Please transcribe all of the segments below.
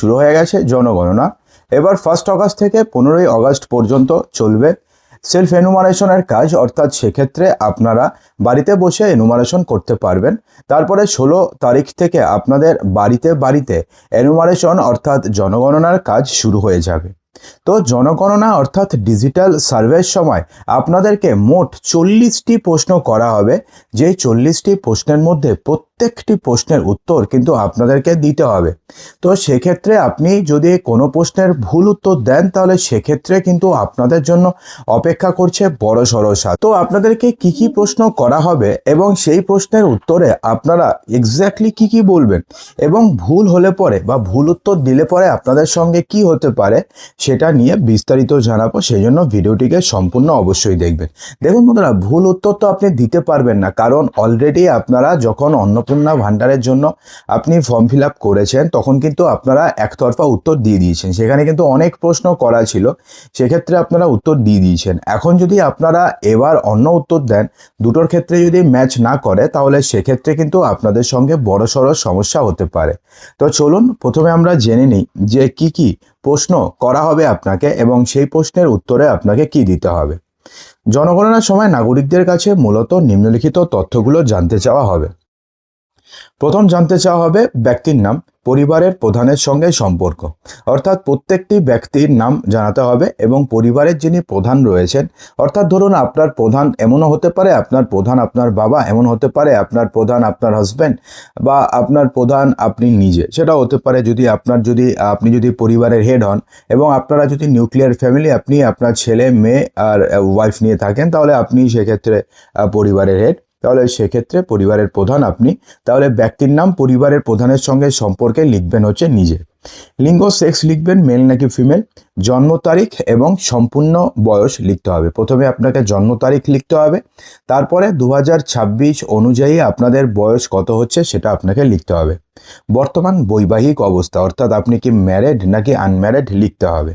শুরু হয়ে গেছে জনগণনা। এবার 1 আগস্ট থেকে 15 আগস্ট পর্যন্ত চলবে সেলফ এনুমারেশনের কাজ, অর্থাৎ সেক্ষেত্রে আপনারা বাড়িতে বসে এনুমারেশন করতে পারবেন। তারপরে 16 তারিখ থেকে আপনাদের বাড়িতে বাড়িতে এনুমারেশন অর্থাৎ জনগণনার কাজ শুরু হয়ে যাবে। তো জনগণনা অর্থাৎ ডিজিটাল সার্ভের সময় আপনাদেরকে মোট 40টি প্রশ্ন করা হবে, যে 40টি প্রশ্নের মধ্যে প্রত্যেকটি প্রশ্নের উত্তর কিন্তু আপনাদেরকে দিতে হবে। তো সেক্ষেত্রে আপনি যদি কোনো প্রশ্নের ভুল উত্তর দেন তাহলে সেক্ষেত্রে কিন্তু আপনাদের জন্য অপেক্ষা করছে বড়সড় শাস্তি। তো আপনাদেরকে কি কি প্রশ্ন করা হবে এবং সেই প্রশ্নের উত্তরে আপনারা এক্স্যাক্টলি কি কি বলবেন এবং ভুল হলে পরে বা ভুল উত্তর দিলে পরে আপনাদের সঙ্গে কি হতে পারে সেটা নিয়ে বিস্তারিত জানাবো, সেই জন্য ভিডিওটিকে সম্পূর্ণ অবশ্যই দেখবেন। দেখুন বন্ধুরা, ভুল উত্তর তো আপনি দিতে পারবেন না, কারণ অলরেডি আপনারা যখন অন্নপূর্ণা ভাণ্ডারের জন্য আপনি ফর্ম ফিল আপ করেছেন তখন কিন্তু আপনারা একতরফা উত্তর দিয়ে দিয়েছেন, সেখানে কিন্তু অনেক প্রশ্ন করা ছিল, সেক্ষেত্রে আপনারা উত্তর দিয়ে দিয়েছেন। এখন যদি আপনারা এবার অন্য উত্তর দেন, দুটোর ক্ষেত্রে যদি ম্যাচ না করে তাহলে সেক্ষেত্রে কিন্তু আপনাদের সঙ্গে বড়সড় সমস্যা হতে পারে। তো চলুন প্রথমে আমরা জেনে নিই যে কি কি প্রশ্ন করা হবে আপনাকে এবং সেই প্রশ্নের উত্তরে আপনাকে কি দিতে হবে। জনগণনার সময় নাগরিকদের কাছে মূলত নিম্নলিখিত তথ্যগুলো জানতে চাওয়া হবে। প্রথম জানতে চাওয়া হবে ব্যক্তির নাম, পরিবারের প্রধানের সঙ্গে সম্পর্ক, অর্থাৎ প্রত্যেকটি ব্যক্তির নাম জানাতে হবে এবং পরিবারের যিনি প্রধান রয়েছেন, অর্থাৎ ধরুন আপনার প্রধান এমনও হতে পারে, আপনার প্রধান আপনার বাবা, এমন হতে পারে আপনার প্রধান আপনার হাজব্যান্ড বা আপনার প্রধান আপনি নিজে, সেটা হতে পারে। যদি আপনি যদি পরিবারের হেড হন এবং আপনারা যদি নিউক্লিয়ার ফ্যামিলি, আপনি আপনার ছেলে মেয়ে আর ওয়াইফ নিয়ে থাকেন, তাহলে আপনি সেক্ষেত্রে পরিবারের হেড, তাহলে সেক্ষেত্রে পরিবারের প্রধান আপনি। তাহলে ব্যক্তির নাম, পরিবারের প্রধানের সঙ্গে সম্পর্কে লিখবেন হচ্ছে নিজে। লিঙ্গ সেক্স লিখবেন মেল নাকি ফিমেল, জন্ম তারিখ এবং সম্পূর্ণ বয়স লিখতে হবে। প্রথমে আপনাকে জন্ম তারিখ লিখতে হবে, তারপরে 2026 অনুযায়ী আপনাদের বয়স কত হচ্ছে সেটা আপনাকে লিখতে হবে। বর্তমান বৈবাহিক অবস্থা, অর্থাৎ আপনি কি ম্যারেড নাকি আনম্যারেড লিখতে হবে।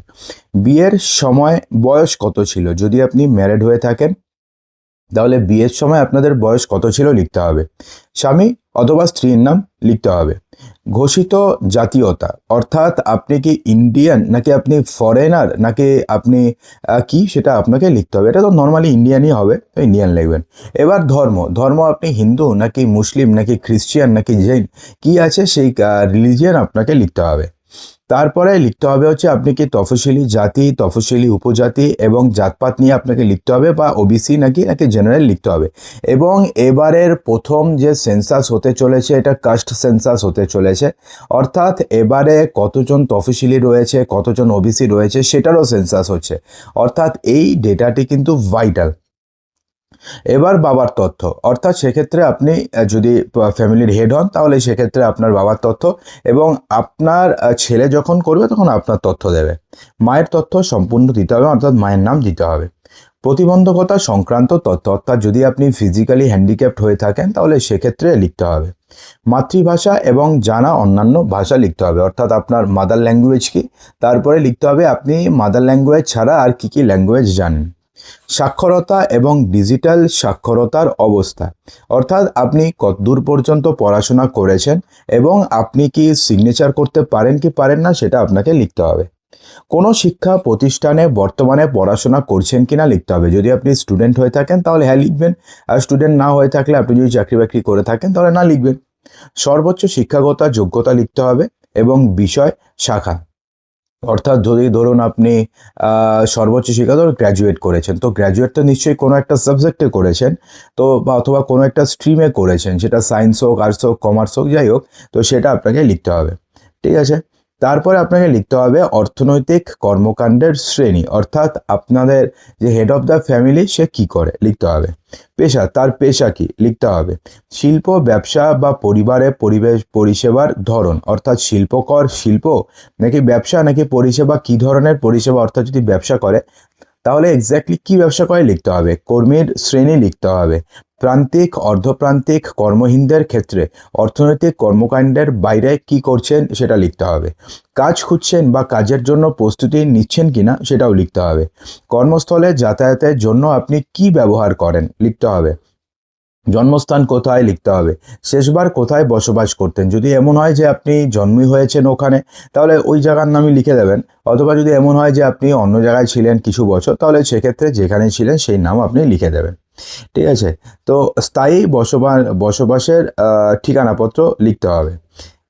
বিয়ের সময় বয়স কত ছিল, যদি আপনি ম্যারেড হয়ে থাকেন তাহলে বিয়ের সময় আপনাদের বয়স কত ছিল লিখতে হবে। স্বামী অথবা স্ত্রীর নাম লিখতে হবে। ঘোষিত জাতীয়তা, অর্থাৎ আপনি কি ইন্ডিয়ান নাকি আপনি ফরেনার নাকি আপনি কি, সেটা আপনাকে লিখতে হবে। এটা তো নর্মালি ইন্ডিয়ানই হবে, তো ইন্ডিয়ান লিখবেন। এবার ধর্ম আপনি হিন্দু নাকি মুসলিম নাকি খ্রিস্টান নাকি জৈন, কি আছে সেই রিলিজিয়ান আপনাকে লিখতে হবে। তারপরে লিখতে হবে হচ্ছে আপনি কি তফসিলি জাতি, তফসিলি উপজাতি এবং জাতপাত নিয়ে আপনাকে লিখতে হবে, বা ওবিসি নাকি জেনারেল লিখতে হবে। এবং এবারের প্রথম যে সেন্সাস হতে চলেছে এটা কাস্ট সেন্সাস হতে চলেছে, অর্থাৎ এবারে কতজন তফসিলি রয়েছে কতজন ওবিসি রয়েছে সেটারও সেন্সাস হচ্ছে, অর্থাৎ এই ডেটাটি কিন্তু ভাইটাল। এবার বাবার তথ্য, অর্থাৎ সেক্ষেত্রে আপনি যদি ফ্যামিলির হেড হন তাহলে সেক্ষেত্রে আপনার বাবার তথ্য, এবং আপনার ছেলে যখন করবে তখন আপনার তথ্য দেবে। মায়ের তথ্য সম্পূর্ণ দিতে হবে, অর্থাৎ মায়ের নাম দিতে হবে। প্রতিবন্ধকতা সংক্রান্ত তথ্য, অর্থাৎ যদি আপনি ফিজিক্যালি হ্যান্ডিক্যাপ্ট হয়ে থাকেন তাহলে সেক্ষেত্রে লিখতে হবে। মাতৃভাষা এবং জানা অন্যান্য ভাষা লিখতে হবে, অর্থাৎ আপনার মাদার ল্যাঙ্গুয়েজ কি, তারপরে লিখতে হবে আপনি মাদার ল্যাঙ্গুয়েজ ছাড়া আর কি কি ল্যাঙ্গুয়েজ জানেন। সাক্ষরতা এবং ডিজিটাল সাক্ষরতার অবস্থা, অর্থাৎ আপনি কতদূর পর্যন্ত পড়াশোনা করেছেন এবং আপনি কি সিগনেচার করতে পারেন কি পারেন না সেটা আপনাকে লিখতে হবে। কোনো শিক্ষা প্রতিষ্ঠানে বর্তমানে পড়াশোনা করছেন কিনা লিখতে হবে। যদি আপনি স্টুডেন্ট হয়ে থাকেন তাহলে হ্যাঁ লিখবেন, আর স্টুডেন্ট না হয়ে থাকলে আপনি যদি চাকরি বাকরি করে থাকেন তাহলে না লিখবেন। সর্বোচ্চ শিক্ষাগত যোগ্যতা লিখতে হবে এবং বিষয় শাখা, অর্থাৎ যদি ধরুন আপনি সর্বোচ্চ শিক্ষা গ্র্যাজুয়েট করেছেন, তো গ্র্যাজুয়েট তো নিশ্চয়ই কোনো একটা সাবজেক্টে করেছেন, তো বা অথবা কোনো একটা স্ট্রিমে করেছেন, সেটা সায়েন্স হোক আর্টস হোক কমার্স হোক যাই হোক, তো সেটা আপনাকে লিখতে হবে। ঠিক আছে, তারপরে আপনাকে লিখতে হবে অর্থনৈতিক কর্মকাণ্ডের শ্রেণী, অর্থাৎ আপনাদের যে হেড অফ দ্য ফ্যামিলি সে কি করে লিখতে হবে। পেশা, তার পেশা কি লিখতে হবে। শিল্প, ব্যবসা বা পরিবারে পরিবেশ পরিষেবার ধরন, অর্থাৎ শিল্পকর শিল্প নাকি ব্যবসা নাকি পরিষেবা, কি ধরনের পরিষেবা, অর্থাৎ যদি ব্যবসা করে তাহলে এক্স্যাক্টলি কি ব্যবসা করে লিখতে হবে। কর্মীর শ্রেণী লিখতে হবে। প্রান্তিক অর্ধপ্রান্তিক কর্মহীনদের ক্ষেত্রে অর্থনৈতিক কর্মকাণ্ডের বাইরে কি করছেন সেটা লিখতে হবে। কাজ খুঁজছেন বা কাজের জন্য প্রস্তুতি নিচ্ছেন কিনা সেটাও লিখতে হবে। কর্মস্থলে যাতায়াতের জন্য আপনি কি ব্যবহার করেন লিখতে হবে। জন্মস্থান কোথায় লিখতে হবে, শেষবার কোথায় বসবাস করতেন। যদি এমন হয় যে আপনি জন্মই হয়েছেন ওখানে, তাহলে ওই জায়গার নামই লিখে দেবেন। অথবা যদি এমন হয় যে আপনি অন্য জায়গায় ছিলেন কিছু বছর, তাহলে সেক্ষেত্রে যেখানে ছিলেন সেই নাম আপনি লিখে দেবেন। ঠিক আছে। তো স্থায়ী বসবাসের ঠিকানাপত্র লিখতে হবে।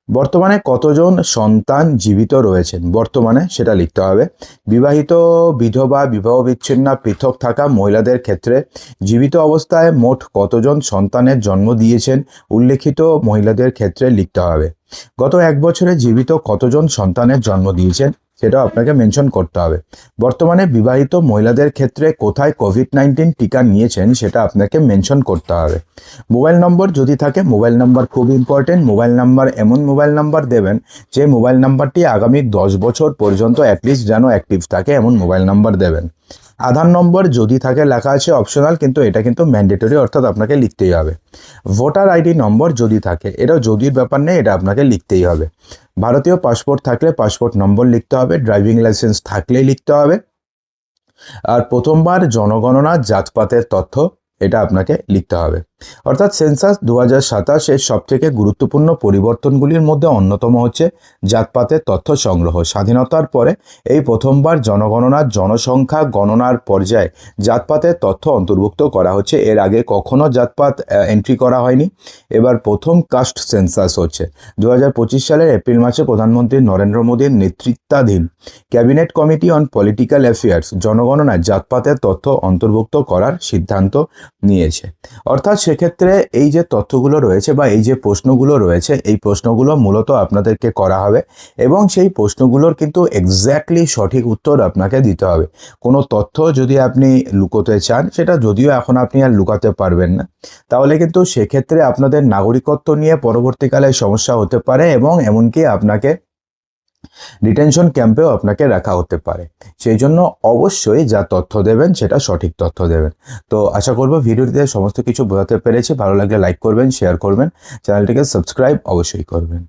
বর্তমানে কতজন সন্তান জীবিত রয়েছেন, বর্তমানে সেটা লিখতে হবে। বিবাহিত, বিধবা, বিবাহ বিচ্ছিন্না, পৃথক থাকা মহিলাদের ক্ষেত্রে জীবিত অবস্থায় মোট কতজন সন্তানের জন্ম দিয়েছেন উল্লেখিত মহিলাদের ক্ষেত্রে লিখতে হবে। গত 1 বছরে জীবিত কতজন সন্তানের জন্ম দিয়েছেন সেটাও আপনাকে মেনশন করতে হবে। বর্তমানে বিবাহিত মহিলাদের ক্ষেত্রে কোথায় কোভিড-19 টিকা নিয়েছেন সেটা আপনাকে মেনশন করতে হবে। মোবাইল নম্বর যদি থাকে, মোবাইল নাম্বার খুব ইম্পর্টেন্ট। মোবাইল নাম্বার এমন মোবাইল নাম্বার দেবেন যে মোবাইল নাম্বারটি আগামী 10 বছর পর্যন্ত অ্যাটলিস্ট যেন অ্যাক্টিভ থাকে এমন মোবাইল নাম্বার দেবেন। আধার নম্বর যদি থাকে, লেখা আছে অপশনাল, কিন্তু এটা কিন্তু ম্যান্ডেটরি, অর্থাৎ আপনাকে লিখতেই হবে। ভোটার আইডি নম্বর যদি থাকে, এটাও যদির ব্যাপার নেই, এটা আপনাকে লিখতেই হবে। ভারতীয় পাসপোর্ট থাকলে পাসপোর্ট নম্বর লিখতে হবে। ড্রাইভিং লাইসেন্স থাকলেই লিখতে হবে। আর প্রথমবার জনগণনা জাতপাতের তথ্য, এটা আপনাকে লিখতে হবে। অর্থাৎ সেন্সাস 2027 এর সবথেকে গুরুত্বপূর্ণ পরিবর্তনগুলির মধ্যে অন্যতম হচ্ছে জাতপাতের তথ্য সংগ্রহ। স্বাধীনতার পরে এই প্রথমবার জনগণনার জনসংখ্যা গণনার পর্যায়ে জাতপাতের তথ্য অন্তর্ভুক্ত করা হচ্ছে। এর আগে কখনো জাতপাত এন্ট্রি করা হয়নি, এবার প্রথম কাস্ট সেন্সাস হচ্ছে। 2025 সালের এপ্রিল মাসে প্রধানমন্ত্রী নরেন্দ্র মোদীর নেতৃত্বাধীন cabinet committee on political affairs জনগণনায় জাতপাতের তথ্য অন্তর্ভুক্ত করার সিদ্ধান্ত নিয়েছে। অর্থাৎ সেক্ষেত্রে এই যে তথ্যগুলো রয়েছে বা এই যে প্রশ্নগুলো রয়েছে, এই প্রশ্নগুলো মূলত আপনাদেরকে করা হবে এবং সেই প্রশ্নগুলোর কিন্তু এক্স্যাক্টলি সঠিক উত্তর আপনাকে দিতে হবে। কোনো তথ্য যদি আপনি লুকোতে চান, সেটা যদিও এখন আপনি আর লুকাতে পারবেন না, তাহলে কিন্তু সেক্ষেত্রে আপনাদের নাগরিকত্ব নিয়ে পরবর্তীকালে সমস্যা হতে পারে এবং এমনকি আপনাকে ডিটেনশন ক্যাম্পেও আপনাকে রাখা হতে পারে। সেই জন্য অবশ্যই যা তথ্য দেবেন সেটা সঠিক তথ্য দেবেন। তো আশা করব ভিডিওটিতে সমস্ত কিছু বোঝাতে পেরেছি। ভালো লাগলে লাইক করবেন, শেয়ার করবেন, চ্যানেলটিকে সাবস্ক্রাইব অবশ্যই করবেন।